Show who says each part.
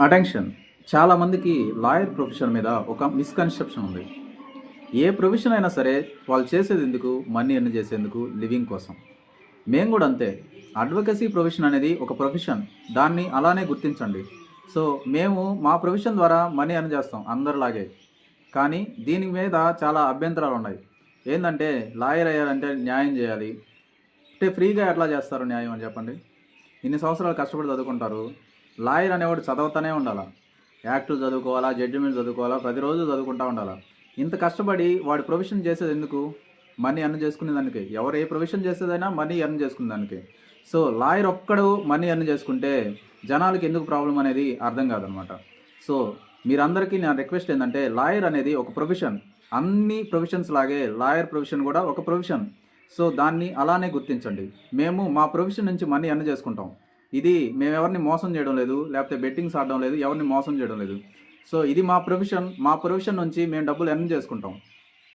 Speaker 1: Attention. చాలామందికి lawyer profession మీద ఒక మిస్‌కన్సెప్షన్ ఉంది. ఏ ప్రొఫెషన్ అయినా సరే వాళ్ళు చేసేది ఎందుకు? మనీ ఎర్న్ చేసేందుకు, లివింగ్ కోసం. మేము కూడా అంతే. అడ్వొకేసీ ప్రొఫెషన్ అనేది ఒక ప్రొఫెషన్. దాన్ని అలానే గుర్తించండి. సో, మేము మా ప్రొఫెషన్ ద్వారా మనీ ఎర్న్ చేస్తాం అందరిలాగే. కానీ దీని మీద చాలా అభ్యంతరాలున్నాయి. ఏందంటే లాయర్ అయ్యారంటే న్యాయం చేయాలి. అంటే ఫ్రీగా ఎట్లా చేస్తారు న్యాయం అని చెప్పండి? ఇన్ని సంవత్సరాలు కష్టపడి చదువుకుంటారు. లాయర్ అనేవాడు చదవతానే ఉండాలా. యాక్టులు చదువుకోవాలా, జడ్జిమెంట్ చదువుకోవాలా, ప్రతిరోజు చదువుకుంటా ఉండాలా. ఇంత కష్టపడి వాడి ప్రొఫెషన్ చేసేది ఎందుకు? మనీ ఎర్న్ చేసుకునే దానికే. ఎవరు ఏ ప్రొఫెషన్ చేసేదైనా మనీ ఎర్న్ చేసుకునే దానికే. సో, లాయర్ ఒక్కడు మనీ ఎర్న్ చేసుకుంటే జనాలకి ఎందుకు ప్రాబ్లమ్ అనేది అర్థం కాదనమాట. సో, మీరందరికీ నా రిక్వెస్ట్ ఏందంటే లాయర్ అనేది ఒక ప్రొఫెషన్. అన్ని ప్రొఫెషన్స్ లాగే లాయర్ ప్రొఫెషన్ కూడా ఒక ప్రొఫెషన్. సో, దాన్ని అలానే గుర్తించండి. మేము మా ప్రొఫెషన్ నుంచి మనీ ఎర్న్ చేసుకుంటాం. ఇది మేమెవరిని మోసం చేయడం లేదు, లేకపోతే బెట్టింగ్స్ ఆడడం లేదు, ఎవరిని మోసం చేయడం లేదు. సో, ఇది మా ప్రొఫెషన్. మా ప్రొఫెషన్ నుంచి మేము డబ్బులు ఎర్న్ చేసుకుంటాం.